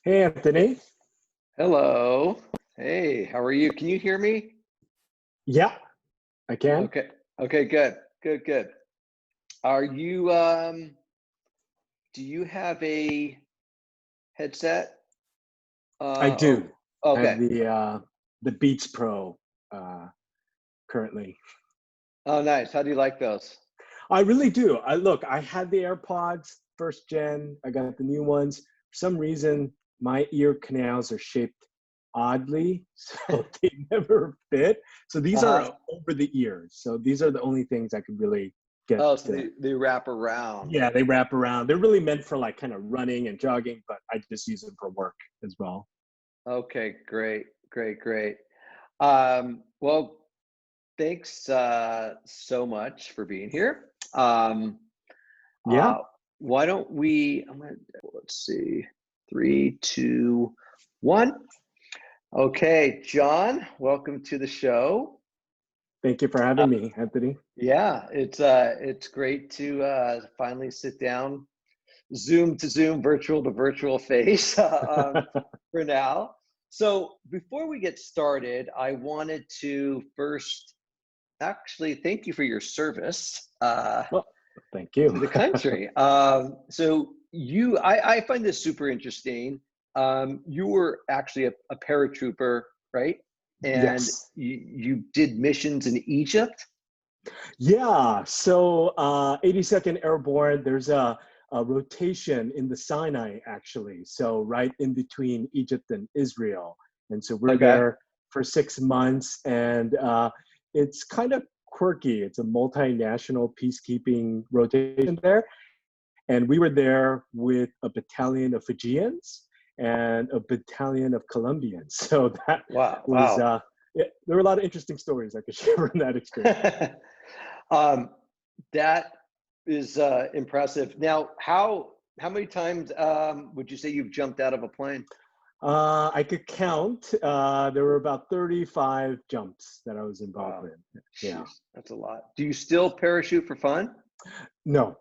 Hey, Anthony. Hello. Hey, how are you? Can you hear me? Yeah, I can. Okay. Okay, good. Good, good. Are you do you have a headset? I Or do. I have okay. the Beats Pro uh, currently. Oh, nice. How do you like those? I really do. I had the AirPods first gen. I got the new ones. For some reason, my ear canals are shaped oddly, so they never fit. So these are Uh-huh. over the ears. So these are the only things I could really get Oh, so to. they wrap around. Yeah, they wrap around. They're really meant for like kind of running and jogging, but I just use them for work as well. Okay, great. Great, great. Well, thanks so much for being here. Yeah. Uh, why don't we, let's see, three, two, one. Okay, John, welcome to the show. Thank you for Uh, having me, Anthony. yeah, it's great to finally sit down, Zoom to Zoom, virtual to virtual face for now. So before we get started, I wanted to first actually thank you for your service. Well, thank you. To the country. I find this super interesting. You were actually a paratrooper, right? And Yes. you did missions in Egypt. Yeah. So 82nd Airborne, there's a rotation in the Sinai, actually. So right in between Egypt and Israel. And so we're Okay. there for 6 months. And it's kind of quirky. It's a multinational peacekeeping rotation there. And we were there with a battalion of Fijians and a battalion of Colombians. So that Wow. was, Wow. yeah, there were a lot of interesting stories I could share from that experience. um, that is impressive. Now, how many times would you say you've jumped out of a plane? I could count. There were about 35 jumps that I was involved Wow. in. Yeah. Jeez, that's a lot. Do you still parachute for fun? No.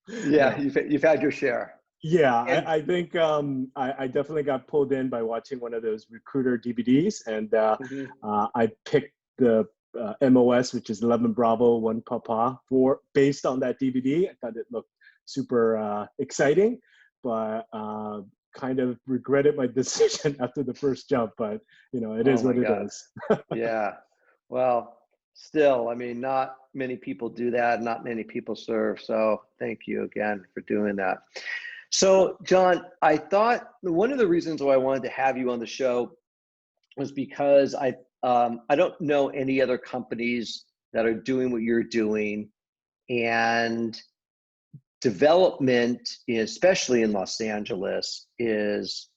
Yeah, No. you've had your share. Yeah, And I think I definitely got pulled in by watching one of those recruiter DVDs, and mhm. I picked the MOS, which is 11 Bravo, 1 Papa, for based on that DVD. I thought it looked super exciting, but kind of regretted my decision after the first jump. But it Oh is my what it God. is. Yeah. Well, still, I mean, not many people do that. Not many people serve. So thank you again for doing that. So, John, I thought one of the reasons why I wanted to have you on the show was because I don't know any other companies that are doing what you're doing, and development, especially in Los Angeles, is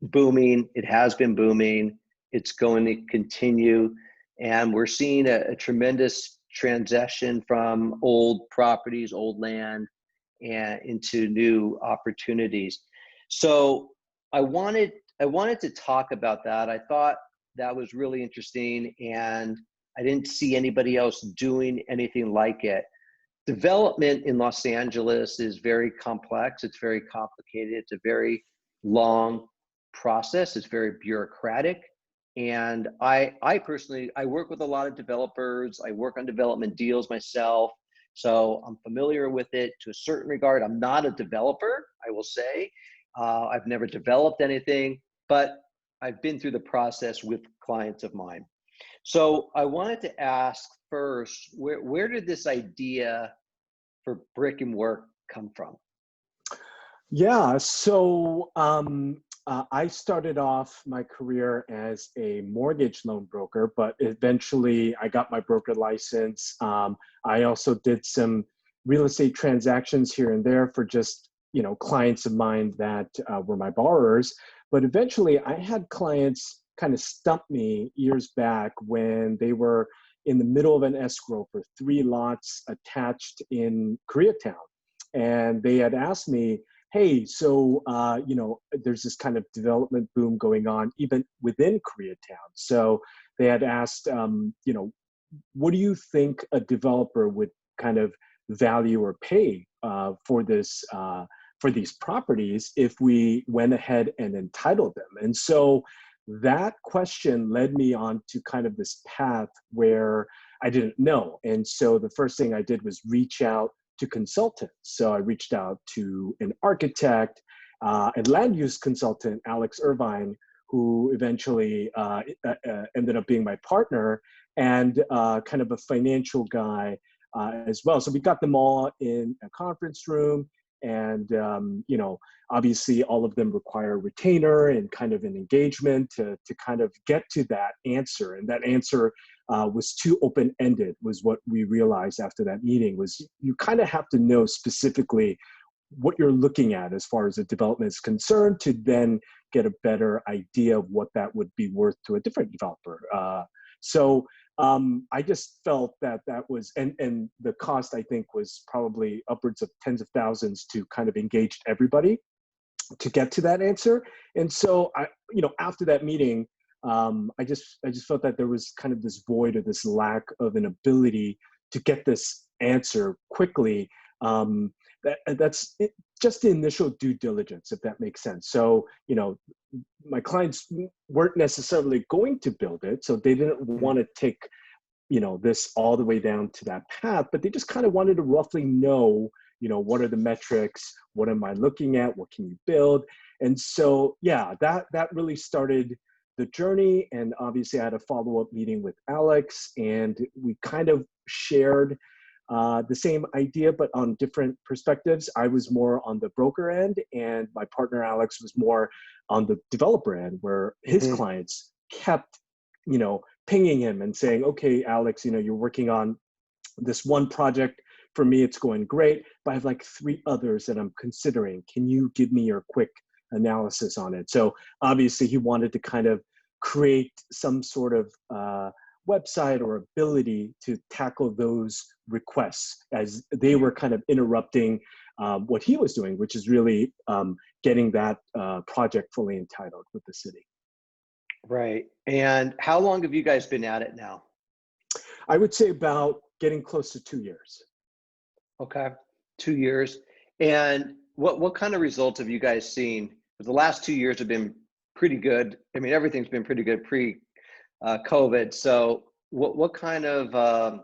booming. It has been booming. It's going to continue. And we're seeing a tremendous transition from old properties, old land, and into new opportunities. So I wanted I wanted to talk about that. I thought that was really interesting, and I didn't see anybody else doing anything like it. Development in Los Angeles is very complex. It's very complicated. It's a very long process. It's very bureaucratic. And I personally, I work with a lot of developers. I work on development deals myself. So I'm familiar with it to a certain regard. I'm not a developer, I will say. I've never developed anything, but I've been through the process with clients of mine. So I wanted to ask first, where did this idea for brick and work come from? Yeah, so I started off my career as a mortgage loan broker, but eventually I got my broker license. I also did some real estate transactions here and there for just clients of mine that were my borrowers. But eventually, I had clients kind of stump me years back when they were in the middle of an escrow for 3 lots attached in Koreatown, and they had asked me, hey, so there's this kind of development boom going on even within Koreatown. So they had asked, what do you think a developer would kind of value or pay for these properties if we went ahead and entitled them? And so that question led me on to kind of this path where I didn't know. And so the first thing I did was reach out to consultants. So I reached out to an architect, and land use consultant, Alex Irvine, who eventually ended up being my partner, and kind of a financial guy as well. So we got them all in a conference room, and you know, obviously all of them require a retainer and kind of an engagement to kind of get to that answer. And that answer was too open-ended, was what we realized after that meeting. Was you kind of have to know specifically what you're looking at as far as the development is concerned to then get a better idea of what that would be worth to a different developer. So I just felt that that was, and the cost I think was probably upwards of tens of thousands to kind of engage everybody to get to that answer. And so I, you know, after that meeting, I just felt that there was kind of this void or this lack of an ability to get this answer quickly. That's it, just the initial due diligence, if that makes sense. So, you know, my clients weren't necessarily going to build it, so they didn't want to take, you know, this all the way down to that path, but they just kind of wanted to roughly know, you know, what are the metrics, what am I looking at, what can you build? And so, yeah, that really started the journey. And obviously I had a follow-up meeting with Alex, and we kind of shared the same idea, but on different perspectives. I was more on the broker end, and my partner Alex was more on the developer end, where his clients kept, you know, pinging him and saying, okay, Alex, you know, you're working on this one project. For me, it's going great, but I have like 3 others that I'm considering. Can you give me your quick analysis on it? So obviously he wanted to kind of create some sort of website or ability to tackle those requests as they were kind of interrupting what he was doing, which is really getting that project fully entitled with the city. Right. And how long have you guys been at it now? I would say about getting close to 2 years. Okay, 2 years. And what kind of results have you guys seen? 'Cause the last 2 years have been pretty good. I mean, everything's been pretty good pre COVID. So what kind of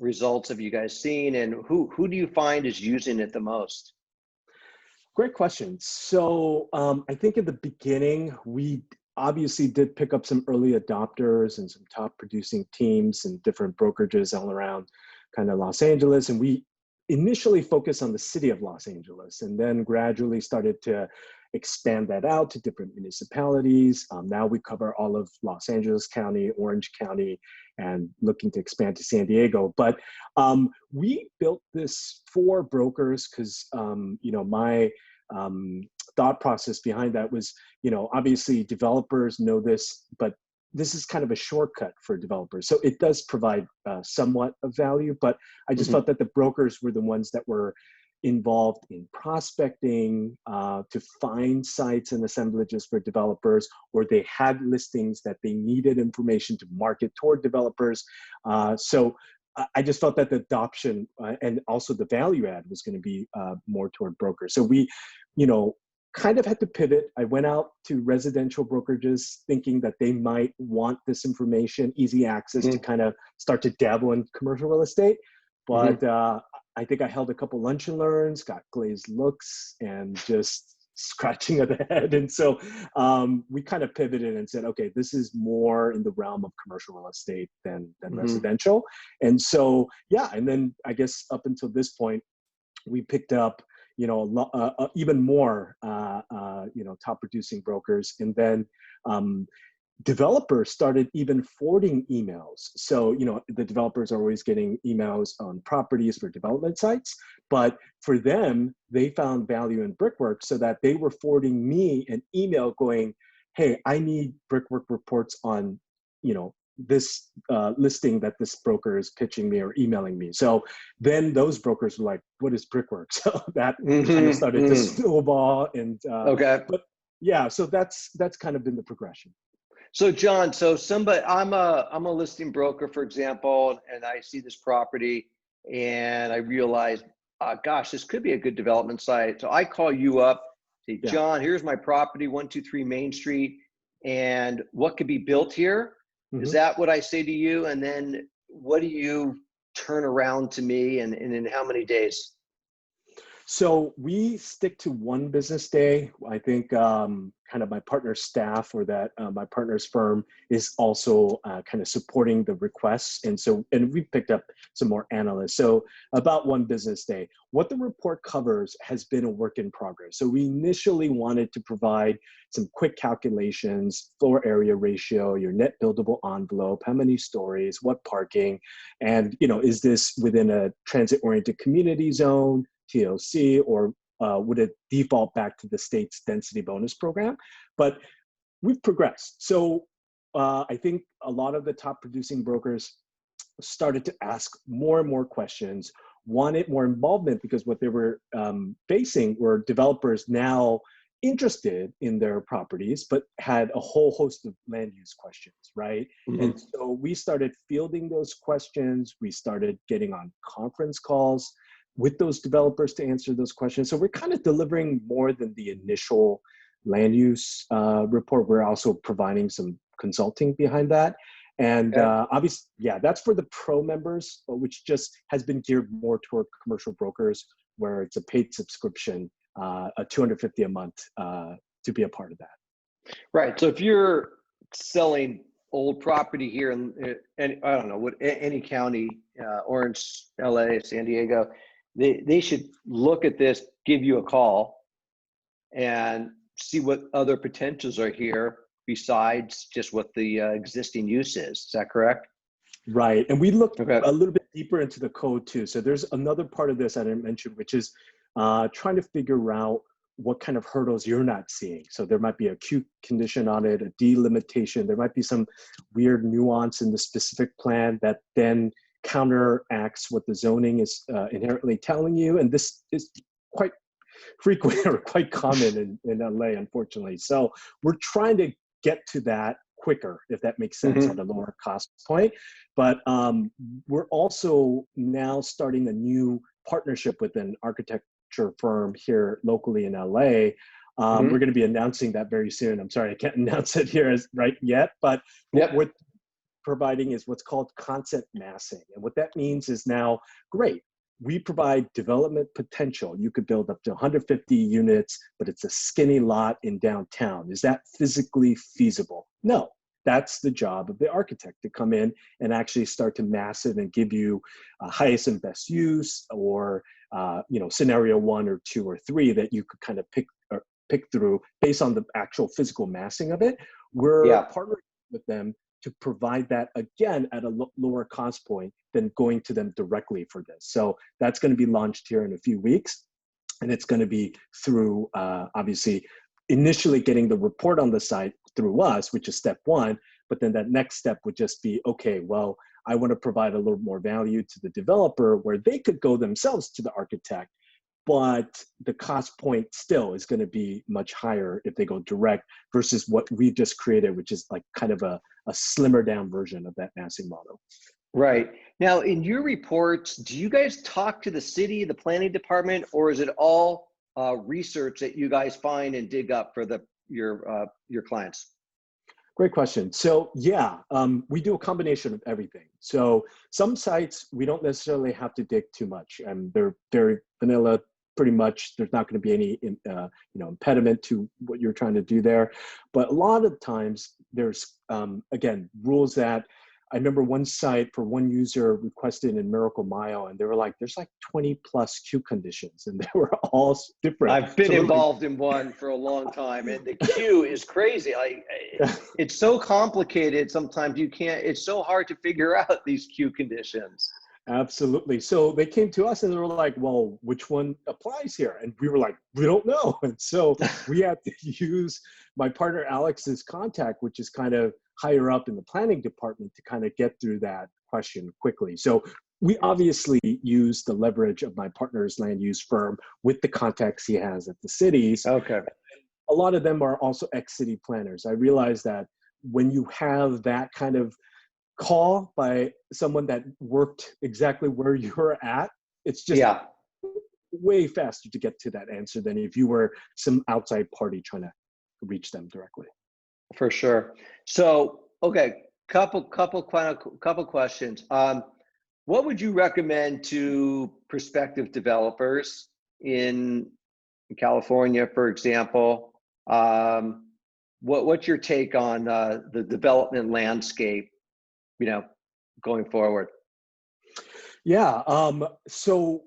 results have you guys seen, and who do you find is using it the most? Great question. So I think in the beginning, we obviously did pick up some early adopters and some top producing teams and different brokerages all around kind of Los Angeles. And we initially focused on the city of Los Angeles, and then gradually started to expand that out to different municipalities. Now we cover all of Los Angeles County, Orange County, and looking to expand to San Diego. But we built this for brokers because, you know, my thought process behind that was, you know, obviously developers know this, but this is kind of a shortcut for developers. So it does provide somewhat of value, but I just felt that the brokers were the ones that were involved in prospecting to find sites and assemblages for developers, or they had listings that they needed information to market toward developers. So I just felt that the adoption and also the value add was going to be more toward brokers. So we, you know, kind of had to pivot. I went out to residential brokerages thinking that they might want this information, easy access to kind of start to dabble in commercial real estate. But I think I held a couple lunch and learns, got glazed looks, and just scratching of the head. And so we kind of pivoted and said, okay, this is more in the realm of commercial real estate than residential. And so, yeah, and then I guess up until this point, we picked up, you know, even more, you know, top producing brokers. And then developers started even forwarding emails. So, you know, the developers are always getting emails on properties for development sites, but for them, they found value in Brickwork so that they were forwarding me an email going, hey, I need Brickwork reports on, you know, this listing that this broker is pitching me or emailing me. So then those brokers were like, what is Brickwork? So that kind of started to snowball. And Okay. but yeah, so that's kind of been the progression. So John, so somebody, I'm a listing broker, for example, and I see this property and I realize gosh, this could be a good development site. So I call you up, say, Yeah. John, here's my property, 123 Main Street, and what could be built here? Is Mhm. that what I say to you? And then what do you turn around to me, and in how many days? So we stick to one business day. I think kind of my partner's staff or that my partner's firm is also kind of supporting the requests. And we picked up some more analysts. So about one business day. What the report covers has been a work in progress. So we initially wanted to provide some quick calculations, floor area ratio, your net buildable envelope, how many stories, what parking, and is this within a transit-oriented community zone, TOC, or would it default back to the state's density bonus program? But we've progressed. So I think a lot of the top producing brokers started to ask more and more questions, wanted more involvement because what they were facing were developers now interested in their properties, but had a whole host of land use questions, right? Mm-hmm. And so we started fielding those questions. We started getting on conference calls with those developers to answer those questions. So we're kind of delivering more than the initial land use report. We're also providing some consulting behind that. And obviously, yeah, that's for the pro members, which just has been geared more toward commercial brokers, where it's a paid subscription, a $250 a month to be a part of that. Right. So if you're selling old property here in I don't know what any county, Orange, LA, San Diego, they should look at this, give you a call, and see what other potentials are here besides just what the existing use is. Is that correct? Right. And we looked Okay. a little bit deeper into the code too. So there's another part of this I didn't mention, which is trying to figure out what kind of hurdles you're not seeing. So there might be a Q condition on it, a delimitation. There might be some weird nuance in the specific plan that then counteracts what the zoning is inherently telling you. And this is quite frequent or quite common in LA, unfortunately. So we're trying to get to that quicker, if that makes sense, Mm-hmm. at a lower cost point. But we're also now starting a new partnership with an architecture firm here locally in LA. Mm-hmm. We're going to be announcing that very soon. I'm sorry, I can't announce it here right yet, but Yep. what we're providing is what's called concept massing. And what that means is now, great, we provide development potential. You could build up to 150 units, but it's a skinny lot in downtown. Is that physically feasible? No. That's the job of the architect, to come in and actually start to mass it and give you highest and best use, or scenario 1 or 2 or 3 that you could kind of pick through based on the actual physical massing of it. We're partnering with them to provide that again at a lower cost point than going to them directly for this. So that's going to be launched here in a few weeks. And it's going to be through, obviously, initially getting the report on the site through us, which is step 1. But then that next step would just be, okay, well, I want to provide a little more value to the developer where they could go themselves to the architect, but the cost point still is going to be much higher if they go direct versus what we've just created, which is like kind of a slimmer down version of that massing model. Right. Now, in your reports, do you guys talk to the city, the planning department, or is it all research that you guys find and dig up for your clients? Great question. So yeah, we do a combination of everything. So some sites, we don't necessarily have to dig too much, and they're very vanilla. Pretty much, there's not going to be any impediment to what you're trying to do there. But a lot of times, there's again rules that I remember one site for one user requested in Miracle Mile, and they were like, "There's like 20 plus queue conditions," and they were all different. I've been involved in one for a long time, and the queue is crazy. It's so complicated. Sometimes you can't. It's so hard to figure out these queue conditions. Absolutely. So they came to us and they were like, well, which one applies here? And we were like, we don't know. And so we had to use my partner Alex's contact, which is kind of higher up in the planning department, to kind of get through that question quickly. So we obviously use the leverage of my partner's land use firm with the contacts he has at the cities. Okay. A lot of them are also ex-city planners. I realize that when you have that kind of call by someone that worked exactly where you're at, it's just way faster to get to that answer than if you were some outside party trying to reach them directly. For sure. So, okay, couple questions. What would you recommend to prospective developers in California, for example? What's your take on the development landscape, going forward? Yeah. So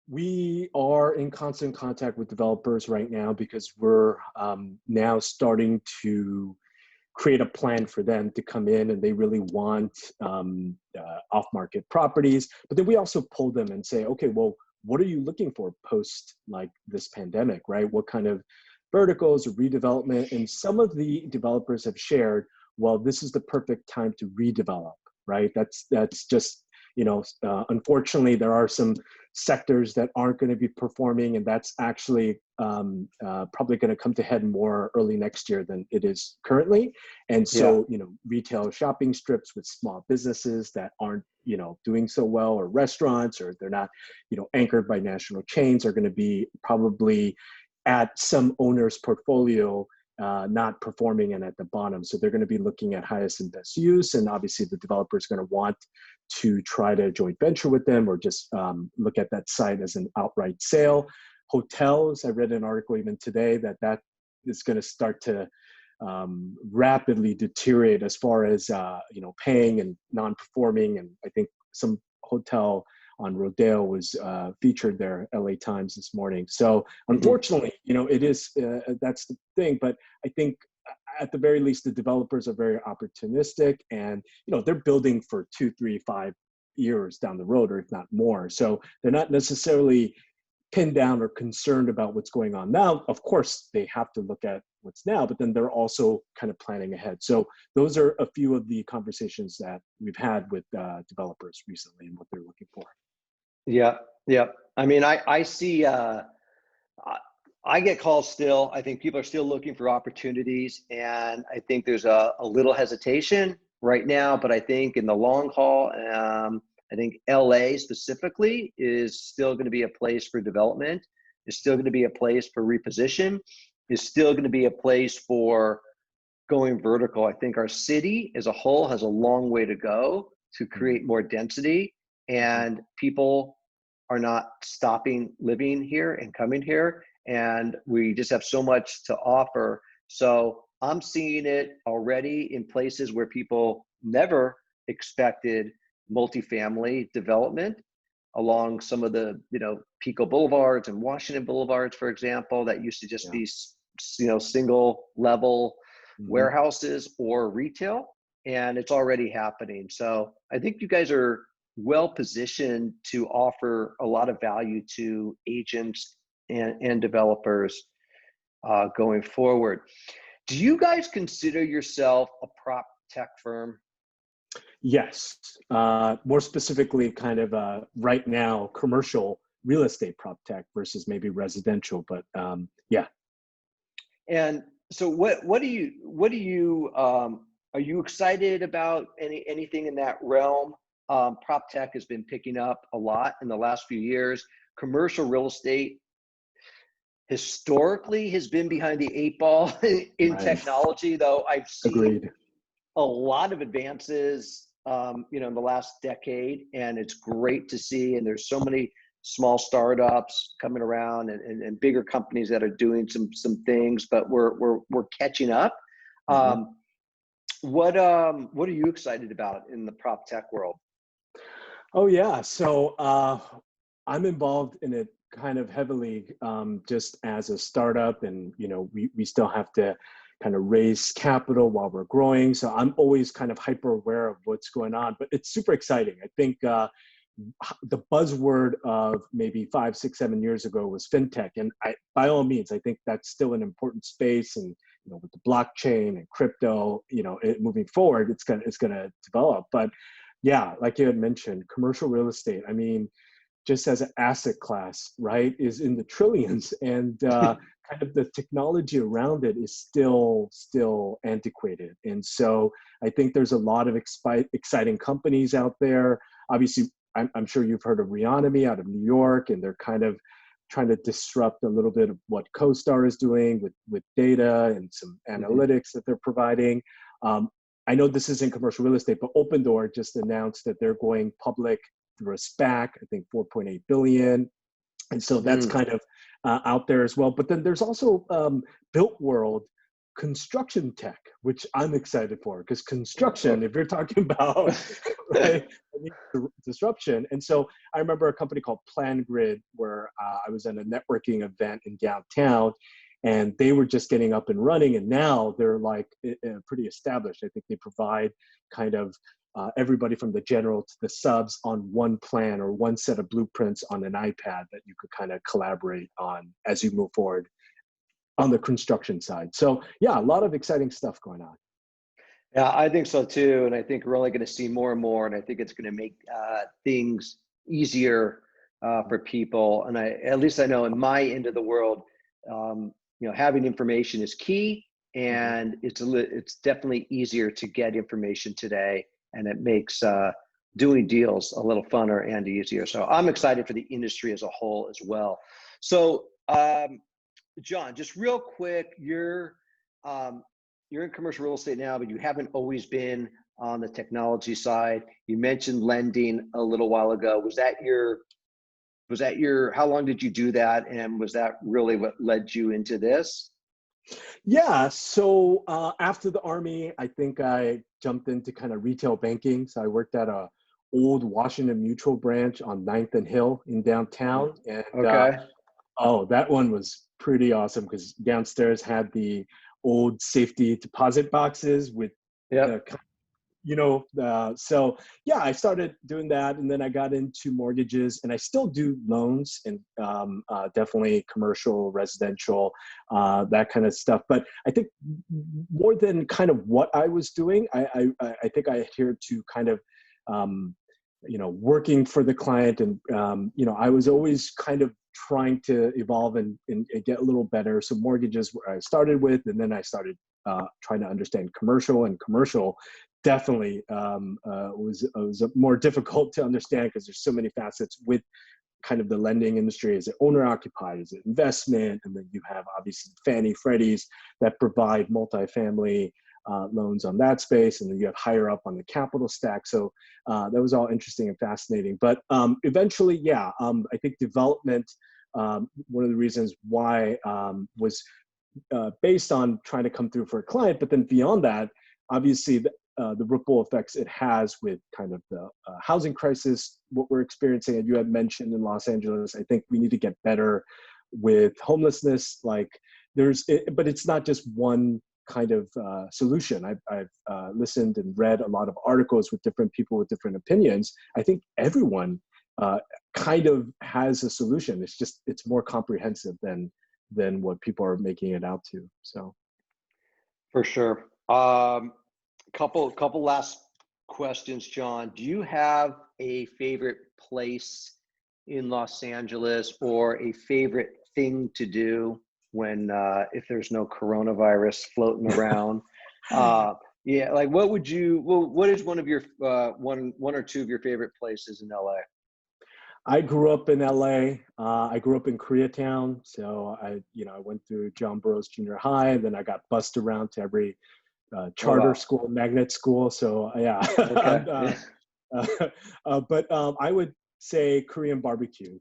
we are in constant contact with developers right now because we're now starting to create a plan for them to come in, and they really want off-market properties. But then we also pull them and say, okay, well, what are you looking for post like this pandemic, right? What kind of verticals or redevelopment? And some of the developers have shared, well, this is the perfect time to redevelop, right? That's just, unfortunately, there are some sectors that aren't going to be performing, and that's actually probably going to come to head more early next year than it is currently. And so, retail shopping strips with small businesses that aren't, doing so well, or restaurants, or they're not, anchored by national chains, are going to be probably at some owner's portfolio not performing and at the bottom. So they're going to be looking at highest and best use. And obviously the developer is going to want to try to joint venture with them, or just look at that site as an outright sale. Hotels, I read an article even today that is going to start to rapidly deteriorate as far as paying and non-performing. And I think some hotel on Rodeo was featured there, LA Times, this morning. So unfortunately, it is, that's the thing. But I think at the very least, the developers are very opportunistic, and they're building for 2, 3, 5 years down the road, or if not more. So they're not necessarily pinned down or concerned about what's going on now. Of course, they have to look at what's now, but then they're also kind of planning ahead. So those are a few of the conversations that we've had with developers recently and what they're looking for. Yeah. I mean, I see, I get calls still. I think people are still looking for opportunities, and I think there's a little hesitation right now, but I think in the long haul, I think LA specifically is still going to be a place for development. It's still going to be a place for reposition. It's still going to be a place for going vertical. I think our city as a whole has a long way to go to create more density, and people are not stopping living here and coming here. And we just have so much to offer. So I'm seeing it already in places where people never expected multifamily development, along some of the, Pico Boulevards and Washington Boulevards, for example, that used to just be, single level warehouses or retail. And it's already happening. So I think you guys are well positioned to offer a lot of value to agents and developers going forward. Do you guys consider yourself a prop tech firm? Yes, more specifically, kind of right now, commercial real estate prop tech versus maybe residential, but yeah. And so, what do you are you excited about anything in that realm? Prop tech has been picking up a lot in the last few years. Commercial real estate historically has been behind the 8 ball in technology, though I've seen a lot of advances, in the last decade, and it's great to see. And there's so many small startups coming around, and bigger companies that are doing some things, but we're catching up. What are you excited about in the prop tech world? Oh yeah, so I'm involved in it kind of heavily, just as a startup, and we still have to kind of raise capital while we're growing. So I'm always kind of hyper aware of what's going on, but it's super exciting. I think the buzzword of maybe 5, 6, 7 years ago was fintech, and by all means, I think that's still an important space. And with the blockchain and crypto, moving forward, it's gonna develop. But yeah, like you had mentioned, commercial real estate, I mean, just as an asset class, right, is in the trillions, and kind of the technology around it is still antiquated. And so I think there's a lot of exciting companies out there. Obviously, I'm sure you've heard of Reonomy out of New York, and they're kind of trying to disrupt a little bit of what CoStar is doing with data and some analytics that they're providing. I know this isn't commercial real estate, but Open Door just announced that they're going public through a SPAC, I think 4.8 billion. And so that's kind of out there as well. But then there's also Built World construction tech, which I'm excited for, because construction, if you're talking about right, disruption. And so I remember a company called PlanGrid, where I was at a networking event in downtown, and they were just getting up and running, and now they're like pretty established. I think they provide kind of everybody from the general to the subs on one plan or one set of blueprints on an iPad that you could kind of collaborate on as you move forward on the construction side. So yeah, a lot of exciting stuff going on. Yeah, I think so too. And I think we're only going to see more and more. And I think it's going to make things easier for people. And at least I know in my end of the world, having information is key, and it's definitely easier to get information today. And it makes doing deals a little funner and easier. So I'm excited for the industry as a whole as well. So, John, just real quick, you're in commercial real estate now, but you haven't always been on the technology side. You mentioned lending a little while ago. Was that your, how long did you do that? And was that really what led you into this? Yeah, so after the Army, I think I jumped into kind of retail banking. So I worked at a old Washington Mutual branch on 9th and Hill in downtown. And that one was pretty awesome, because downstairs had the old safety deposit boxes with so yeah, I started doing that, and then I got into mortgages, and I still do loans, and definitely commercial, residential, that kind of stuff. But I think more than kind of what I was doing, I think I adhered to kind of working for the client, and I was always kind of trying to evolve and get a little better. So mortgages where I started with, and then I started trying to understand commercial, and commercial definitely was more difficult to understand, because there's so many facets with kind of the lending industry. Is it owner occupied? Is it investment? And then you have obviously Fannie, Freddie's that provide multifamily loans on that space, and then you have higher up on the capital stack. So that was all interesting and fascinating. But eventually, I think development, one of the reasons why was based on trying to come through for a client, but then beyond that, obviously the ripple effects it has with kind of the housing crisis, what we're experiencing, and you had mentioned in Los Angeles. I think we need to get better with homelessness. But it's not just one kind of solution. I've listened and read a lot of articles with different people with different opinions. I think everyone kind of has a solution. It's more comprehensive than what people are making it out to. So, for sure. Couple last questions, John. Do you have a favorite place in Los Angeles, or a favorite thing to do when if there's no coronavirus floating around? Like what is one of your one or two of your favorite places in LA? I grew up in LA. I grew up in Koreatown. So I went through John Burroughs Junior High, and then I got bussed around to every charter school, magnet school. So yeah. But I would say Korean barbecue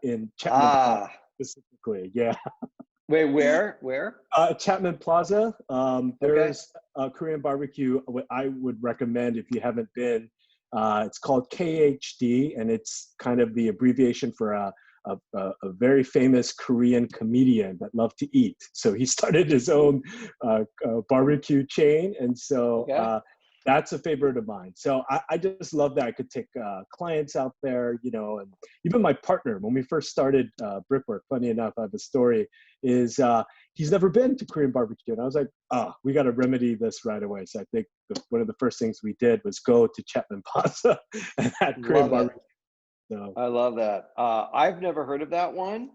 in Chapman Plaza specifically. Yeah. Wait, where? Chapman Plaza. There's a Korean barbecue I would recommend if you haven't been. It's called KHD, and it's kind of the abbreviation for a very famous Korean comedian that loved to eat. So he started his own barbecue chain, and so that's a favorite of mine. So I just love that I could take clients out there, and even my partner, when we first started Brickwork, funny enough, I have a story, is he's never been to Korean barbecue. And I was like, we got to remedy this right away. So I think one of the first things we did was go to Chapman Plaza and had Korean barbecue. So. I love that. I've never heard of that one,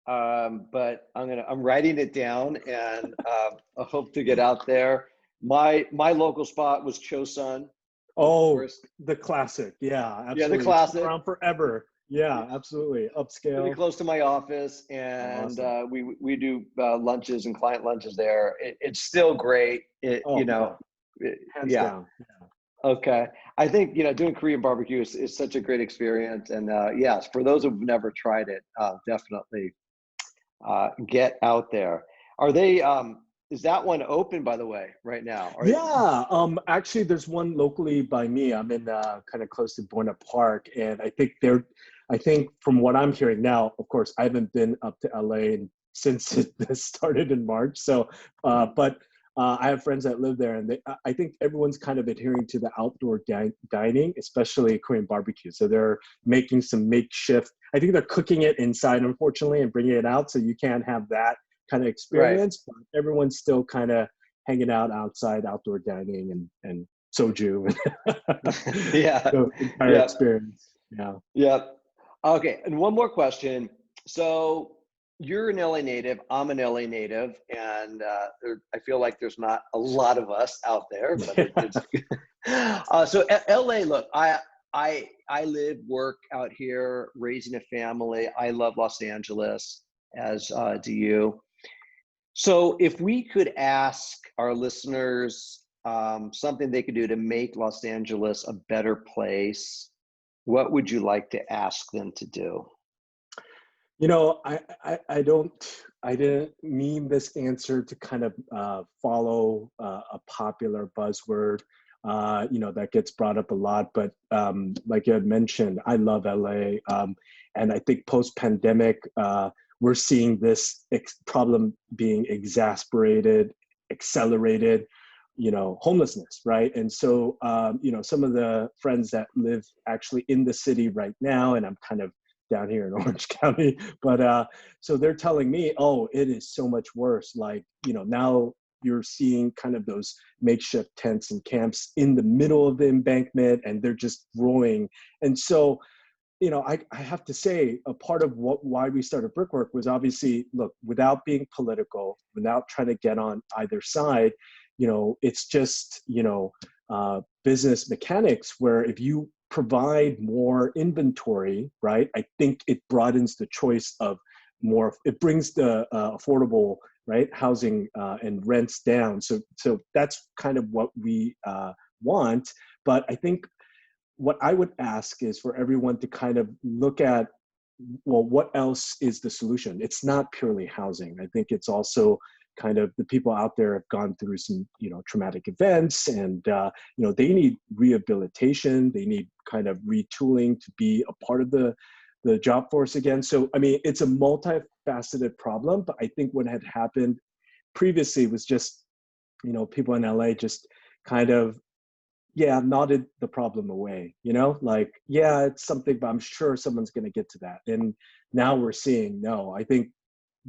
but I'm writing it down, and I hope to get out there. My local spot was Chosun. Oh, the classic. Yeah, absolutely. Yeah, the classic. It's around forever. Yeah, absolutely. Pretty Upscale. close to my office, and Awesome. we do lunches and client lunches there. It's still great. Oh yeah, hands Yeah. down. Okay. I think doing Korean barbecue is such a great experience, and yes, for those who've never tried it, definitely get out there. Are they? Is that one open, by the way, right now? Yeah, actually, there's one locally by me. I'm in kind of close to Buena Park, and I think from what I'm hearing now, of course, I haven't been up to LA since it started in March. So, but I have friends that live there, and I think everyone's kind of adhering to the outdoor dining, especially Korean barbecue. So they're making some makeshift. I think they're cooking it inside, unfortunately, and bringing it out, so you can't have that kind of Right. experience. But everyone's still kind of hanging out outside, outdoor dining, and soju, Yeah. the entire Yeah. experience. Yeah. Yeah. Okay. And one more question. So you're an LA native. I'm an LA native, and I feel like there's not a lot of us out there, but it's so LA. Look, I live, work out here, raising a family. I love Los Angeles, as do you. So, if we could ask our listeners something they could do to make Los Angeles a better place, what would you like to ask them to do? You know, I didn't mean this answer to kind of follow a popular buzzword, that gets brought up a lot. But like you had mentioned, I love LA. And I think post-pandemic, we're seeing this problem being exasperated, accelerated, homelessness, right? And so, some of the friends that live actually in the city right now, and I'm kind of down here in Orange County. But so they're telling me, oh, it is so much worse. Like, now you're seeing kind of those makeshift tents and camps in the middle of the embankment, and they're just growing. And so, I have to say, a part of why we started Brickwork was obviously, look, without being political, without trying to get on either side, it's just, business mechanics where if you provide more inventory, right, I think it broadens the choice of more, it brings the affordable, right, housing and rents down. So that's kind of what we want. But I think what I would ask is for everyone to kind of look at, well, what else is the solution? It's not purely housing. I think it's also kind of the people out there have gone through some, traumatic events, and they need rehabilitation. They need kind of retooling to be a part of the job force again. So I mean, it's a multifaceted problem. But I think what had happened previously was just, people in LA just kind of, yeah, nodded the problem away, like, yeah, it's something, but I'm sure someone's going to get to that. And now we're seeing, no, I think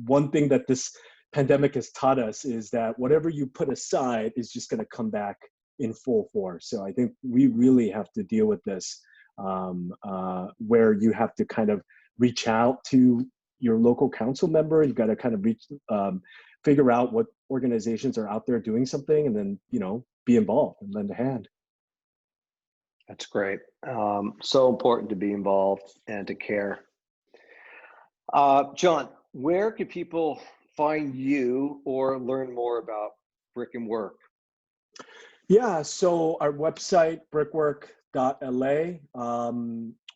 one thing that this pandemic has taught us is that whatever you put aside is just going to come back in full force. So I think we really have to deal with this, where you have to kind of reach out to your local council member. You've got to kind of figure out what organizations are out there doing something, and then, be involved and lend a hand. That's great. So important to be involved and to care. John, where can people find you or learn more about Brick and Work? Yeah, so our website, brickwork.la.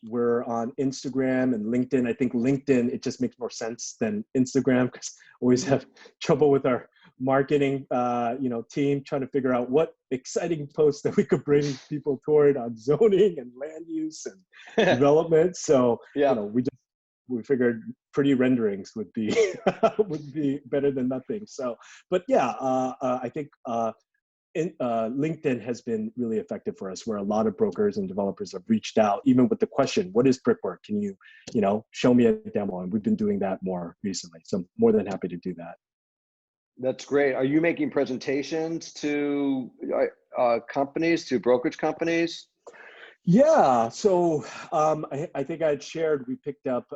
We're on Instagram and LinkedIn. I think LinkedIn, it just makes more sense than Instagram, because we always have trouble with our marketing team trying to figure out what exciting posts that we could bring people toward on zoning and land use and development. So, Yeah. we figured pretty renderings would be would be better than nothing. So, but yeah, I think LinkedIn has been really effective for us, where a lot of brokers and developers have reached out, even with the question, what is brickwork? Can you, show me a demo? And we've been doing that more recently. So I'm more than happy to do that. That's great. Are you making presentations to companies, to brokerage companies? Yeah. So I think I had shared, we picked up,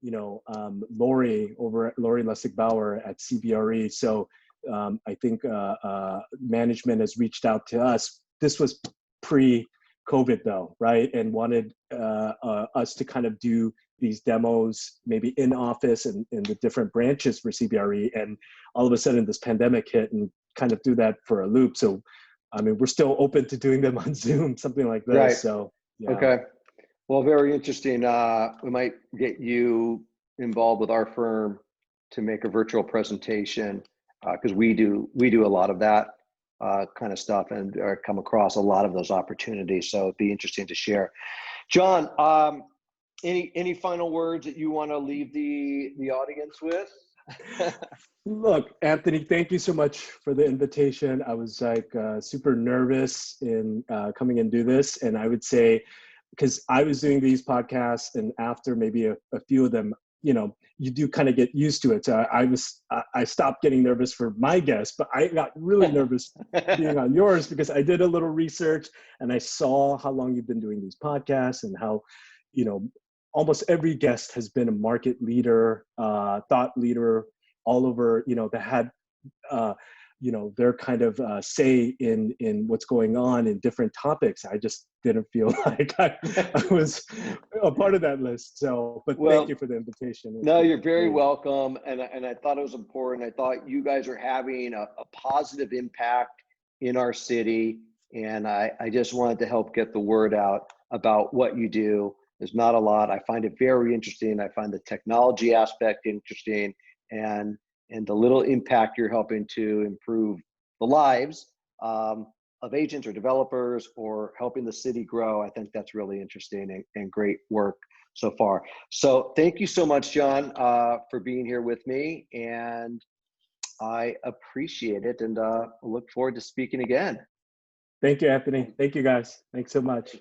Lori Lessig-Bauer at CBRE. So I think management has reached out to us. This was pre COVID though, right? And wanted us to kind of do these demos maybe in office and in the different branches for CBRE. And all of a sudden this pandemic hit and kind of threw that for a loop. So, I mean, we're still open to doing them on Zoom, something like Right. this. So, yeah. Okay. Well, very interesting. We might get you involved with our firm to make a virtual presentation because we do a lot of that kind of stuff and come across a lot of those opportunities. So it'd be interesting to share. John, any final words that you want to leave the audience with? Look, Anthony, thank you so much for the invitation. I was like super nervous in coming and do this. And I would say, because I was doing these podcasts and after maybe a few of them, you know, you do kind of get used to it. So I stopped getting nervous for my guests, but I got really nervous being on yours because I did a little research and I saw how long you've been doing these podcasts and how, you know, almost every guest has been a market leader, thought leader all over, you know, that had, you know, their kind of say in what's going on in different topics. I just didn't feel like I was a part of that list. So, but Well, thank you for the invitation. No, you're very welcome. And I thought it was important. I thought you guys are having a positive impact in our city. And I just wanted to help get the word out about what you do. There's not a lot. I find it very interesting. I find the technology aspect interesting and the little impact you're helping to improve the lives of agents or developers or helping the city grow. I think that's really interesting and great work so far. So thank you so much, John, for being here with me. And I appreciate it and look forward to speaking again. Thank you, Anthony. Thank you, guys. Thanks so much.